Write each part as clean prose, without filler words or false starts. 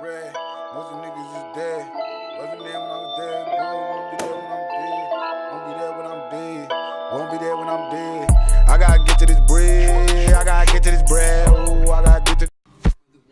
bread. Most of the niggas is dead. Wasn't there when I was dead, bro. Won't be there when I'm dead. Won't be there when I'm dead. Won't be there when I'm dead. I gotta get to this bread. I gotta get to this bread. Oh, I gotta get to.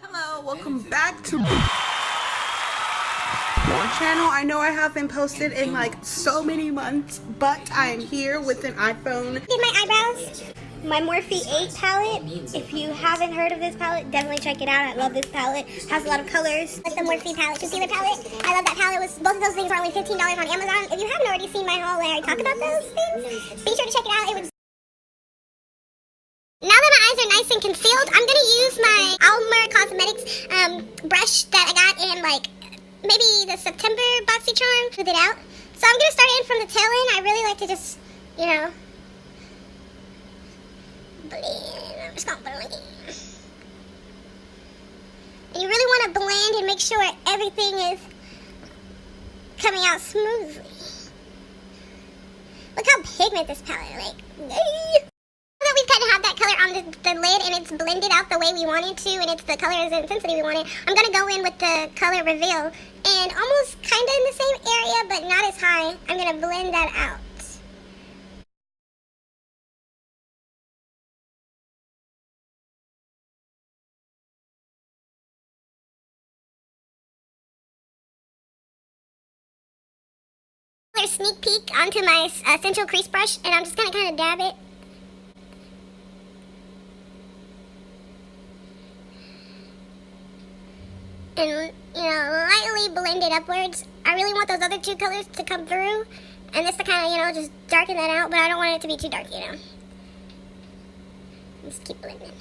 Hello, welcome back to my channel. I know I haven't posted in like so many months, but I am here with an iPhone. Did my eyebrows, my Morphe 8 palette. If you haven't heard of this palette, definitely check it out. I love this palette. It has a lot of colors. Like the Morphe palette, concealer palette. I love that palette. Both of those things are only $15 on Amazon. If you haven't already seen my haul where I talk about those things, be sure to check it out. Now that my eyes are nice and concealed, I'm gonna use my Eyeliner Cosmetics brush that I got in like maybe the September Boxycharm. Smooth it out. So I'm gonna start in from the tail end. I really like to just, you know, blend. I'm just gonna blend. And you really want to blend and make sure everything is coming out smoothly. Look how pigmented this palette, like. That we kind of have that color on the lid and it's blended out the way we want it to, and it's the color and intensity we want it. I'm going to go in with the color reveal and almost kind of in the same area but not as high. I'm going to blend that out. Sneak peek onto my central crease brush, and I'm just going to kind of dab it. And, you know, lightly blend it upwards. I really want those other two colors to come through, and this to kind of, you know, just darken that out, but I don't want it to be too dark, you know. Just keep blending.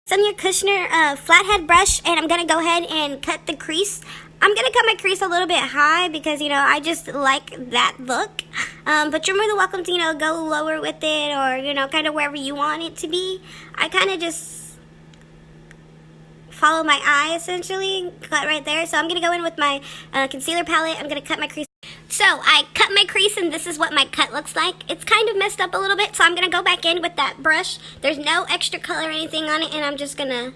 Some of your Kushner flathead brush, and I'm going to go ahead and cut the crease. I'm going to cut my crease a little bit high because, you know, I just like that look. But you're more than welcome to, you know, go lower with it or, you know, kind of wherever you want it to be. I kind of just follow my eye, essentially, cut right there. So I'm going to go in with my concealer palette. I'm going to cut my crease. So I cut my crease, and this is what my cut looks like. It's kind of messed up a little bit, so I'm going to go back in with that brush. There's no extra color or anything on it, and I'm just going to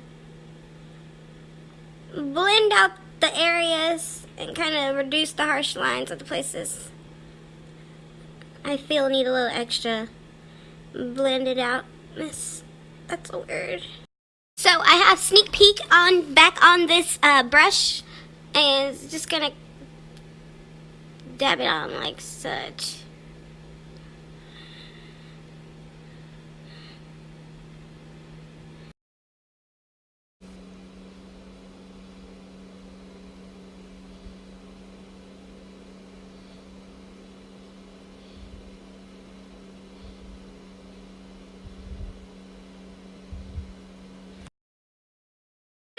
blend out the areas and kind of reduce the harsh lines of the places I feel need a little extra blended out. That's a word. So I have sneak peek on back on this brush, and it's just gonna dab it on like such.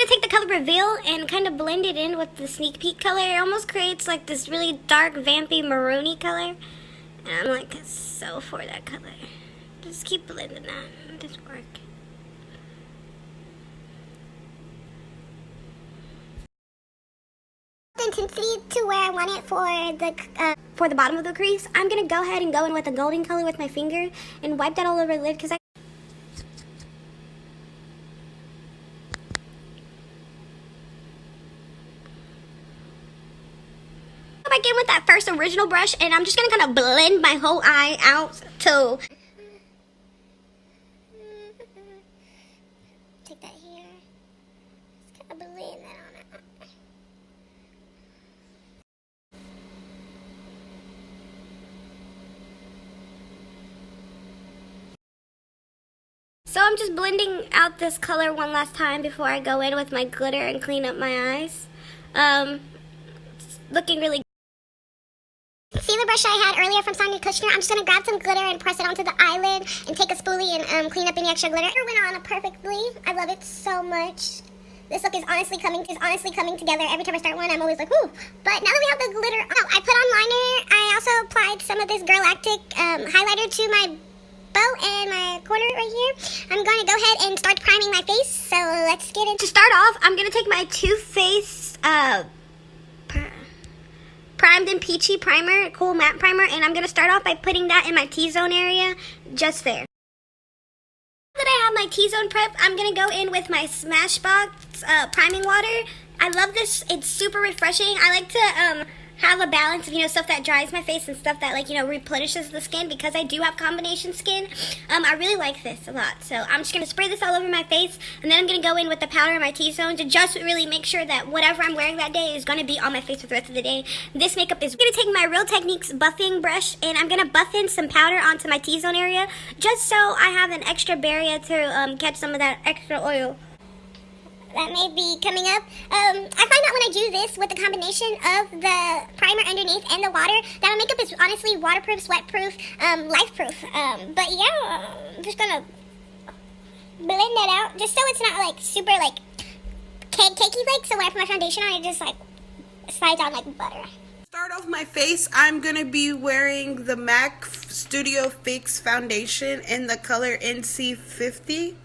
Take the color reveal and kind of blend it in with the sneak peek color. It almost creates like this really dark, vampy, maroony color. And I'm like so for that color. Just keep blending that. Just work. Intensity to where I want it for the bottom of the crease. I'm gonna go ahead and go in with a golden color with my finger and wipe that all over the lid because back in with that first original brush, and I'm just gonna kind of blend my whole eye out to take that here. Just kind of blend that on out. So I'm just blending out this color one last time before I go in with my glitter and clean up my eyes. It's looking really good. See the brush I had earlier from Kushner? I'm just going to grab some glitter and press it onto the eyelid and take a spoolie and clean up any extra glitter. It went on perfectly. I love it so much. This look is honestly coming together. Every time I start one, I'm always like, whoo. But now that we have the glitter, I put on liner. I also applied some of this Girl Actic highlighter to my bow and my corner right here. I'm going to go ahead and start priming my face. So let's get into. To start off, I'm going to take my Too Faced Primed and Peachy primer, cool matte primer, and I'm going to start off by putting that in my T-zone area, just there. Now that I have my T-zone prep, I'm going to go in with my Smashbox priming water I love this. It's super refreshing. I like to have a balance of, you know, stuff that dries my face and stuff that, like, you know, replenishes the skin, because I do have combination skin. I really like this a lot. So I'm just going to spray this all over my face, and then I'm going to go in with the powder in my T-zone to just really make sure that whatever I'm wearing that day is going to be on my face for the rest of the day. This makeup is going to take my Real Techniques buffing brush, and I'm going to buff in some powder onto my T-zone area, just so I have an extra barrier to catch some of that extra oil that may be coming up. I find that when I do this with the combination of the primer underneath and the water, that my makeup is honestly waterproof, sweatproof, life-proof. But yeah, I'm just gonna blend that out, just so it's not like super like cakey like, so when I put my foundation on, it just like slides on like butter. Start off my face, I'm going to be wearing the MAC Studio Fix foundation in the color NC50.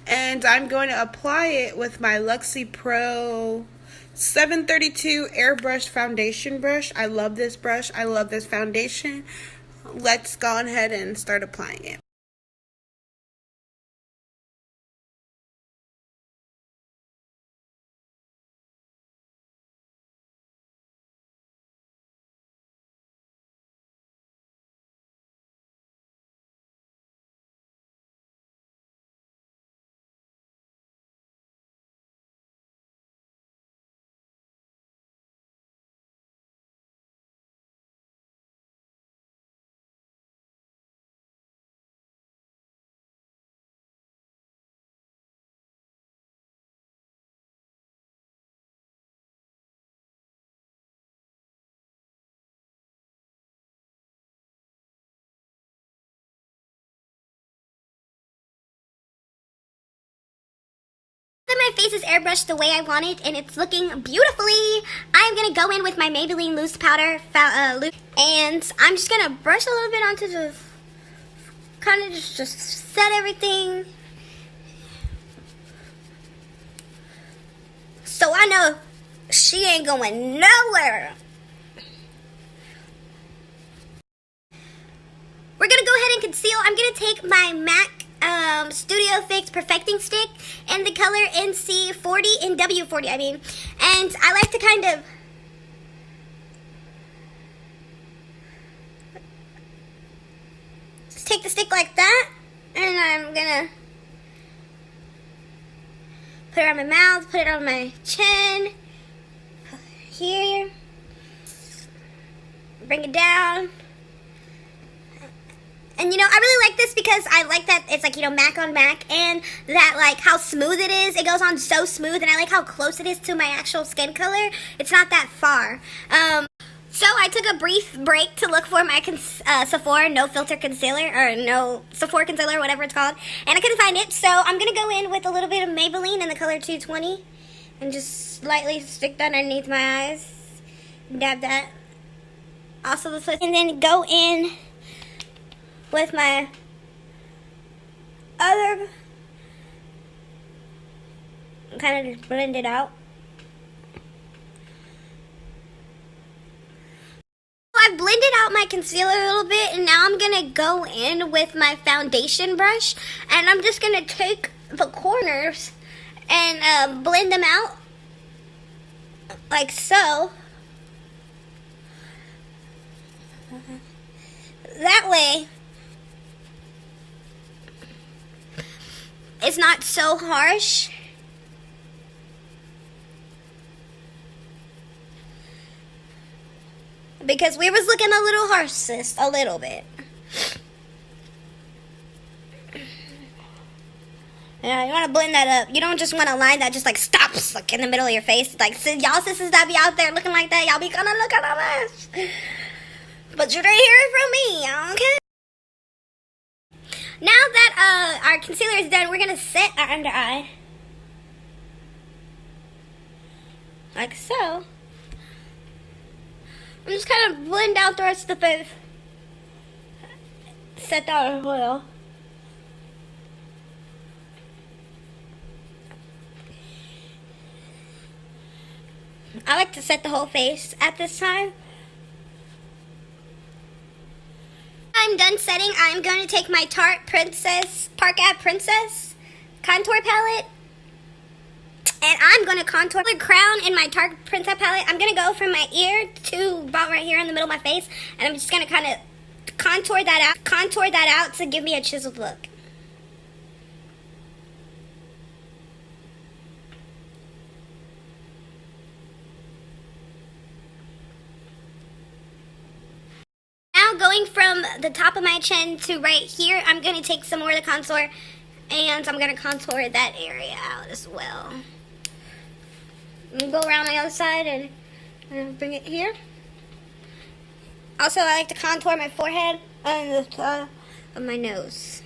And I'm going to apply it with my Luxie Pro 732 Airbrush Foundation Brush. I love this brush. I love this foundation. Let's go ahead and start applying it. My face is airbrushed the way I want it, and it's looking beautifully. I'm going to go in with my Maybelline loose powder, and I'm just going to brush a little bit onto the, kind of just set everything. So I know she ain't going nowhere. We're going to go ahead and conceal. I'm going to take my MAC Studio Fix Perfecting Stick in the color NC40, in W40 I mean, and I like to kind of just take the stick like that, and I'm gonna put it on my mouth, put it on my chin, here, bring it down. And, you know, I really like this because I like that it's, like, you know, MAC on MAC, and that, like, how smooth it is. It goes on so smooth, and I like how close it is to my actual skin color. It's not that far. So I took a brief break to look for my Sephora No Filter Concealer, or no Sephora Concealer, whatever it's called, and I couldn't find it, so I'm going to go in with a little bit of Maybelline in the color 220, and just slightly stick that underneath my eyes, dab that, also the twist, and then go in with my other, kind of just blend it out. I've blended out my concealer a little bit, and now I'm going to go in with my foundation brush, and I'm just going to take the corners and blend them out like so. That way it's not so harsh. Because we was looking a little harsh, sis, a little bit. Yeah, you want to blend that up. You don't just want a line that just like stops like in the middle of your face. Like, y'all sisters that be out there looking like that, y'all be kind of looking at us. But you didn't hear it from me, okay? Now that our concealer is done, we're going to set our under eye. Like so. I'm just kind of blend out the rest of the face. Set that as well. I like to set the whole face at this time. I'm done setting. I'm going to take my Tarte Parkave Princess contour palette, And I'm going to contour the crown in my Tarte Princess palette. I'm going to go from my ear to about right here in the middle of my face. And I'm just going to kind of contour that out to give me a chiseled look. Now going from the top of my chin to right here, I'm going to take some more of the contour and I'm going to contour that area out as well. Go around the other side and bring it here. Also, I like to contour my forehead and the top of my nose.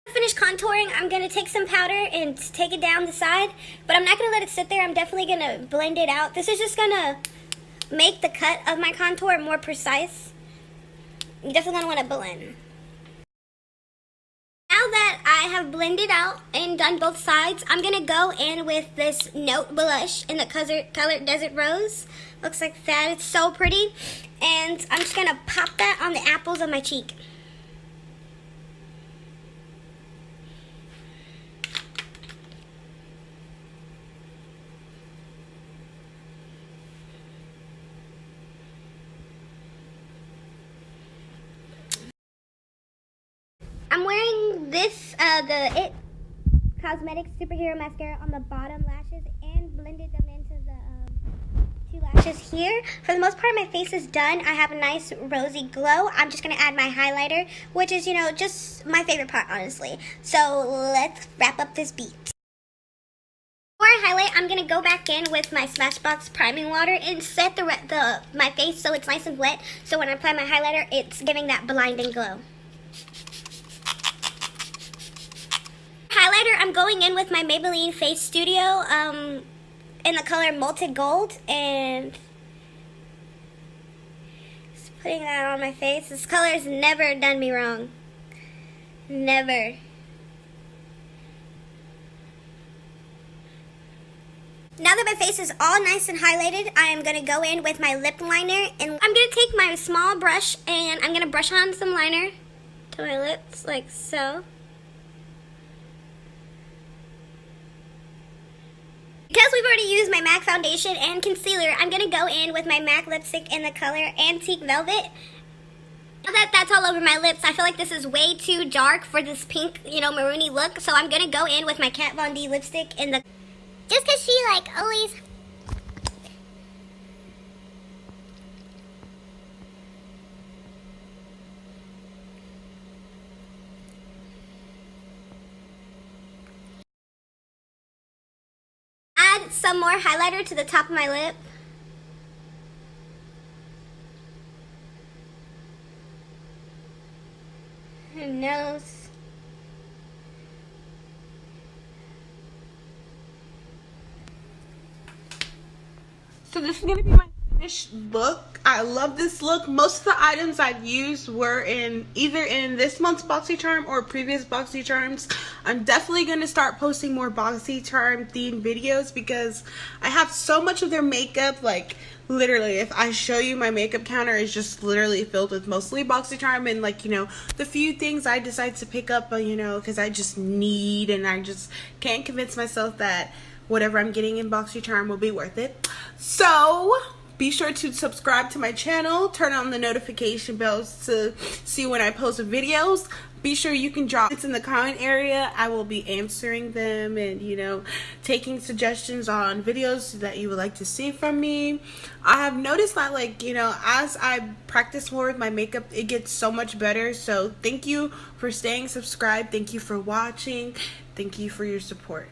Finish contouring, I'm going to take some powder and take it down the side, but I'm not going to let it sit there. I'm definitely going to blend it out. This is just going to make the cut of my contour more precise. You're definitely going to want to blend. Now that I have blended out and done both sides, I'm going to go in with this Note blush in the color Desert Rose. Looks like that. It's so pretty. And I'm just going to pop that on the apples of my cheek. I'm wearing this, the Cosmetic Superhero Mascara on the bottom lashes and blended them into the two lashes here. For the most part, my face is done. I have a nice rosy glow. I'm just going to add my highlighter, which is, you know, just my favorite part, honestly. So let's wrap up this beat. For a highlight, I'm going to go back in with my Smashbox priming water and set my face so it's nice and wet. So when I apply my highlighter, it's giving that blinding glow. Highlighter, I'm going in with my Maybeline Face Studio in the color Molten Gold and just putting that on my face. This color has never done me wrong. Never. Now that my face is all nice and highlighted, I am going to go in with my lip liner and I'm going to take my small brush and I'm going to brush on some liner to my lips like so. Because we've already used my MAC foundation and concealer, I'm going to go in with my MAC lipstick in the color Antique Velvet. Now that that's all over my lips, I feel like this is way too dark for this pink, you know, maroony look. So I'm going to go in with my Kat Von D lipstick in the... Just because she, like, always... Add some more highlighter to the top of my lip. And nose. So this is going to be my finished look. I love this look. Most of the items I've used were either in this month's Boxycharm or previous Boxycharms. I'm definitely going to start posting more Boxycharm themed videos because I have so much of their makeup. Like literally, if I show you my makeup counter, is just literally filled with mostly Boxycharm and, like, you know, the few things I decide to pick up, you know, because I just need and I just can't convince myself that whatever I'm getting in Boxycharm will be worth it. So be sure to subscribe to my channel, turn on the notification bells to see when I post videos. Be sure you can drop it in the comment area. I will be answering them and, you know, taking suggestions on videos that you would like to see from me. I have noticed that, like, you know, as I practice more with my makeup, it gets so much better. So thank you for staying subscribed. Thank you for watching. Thank you for your support.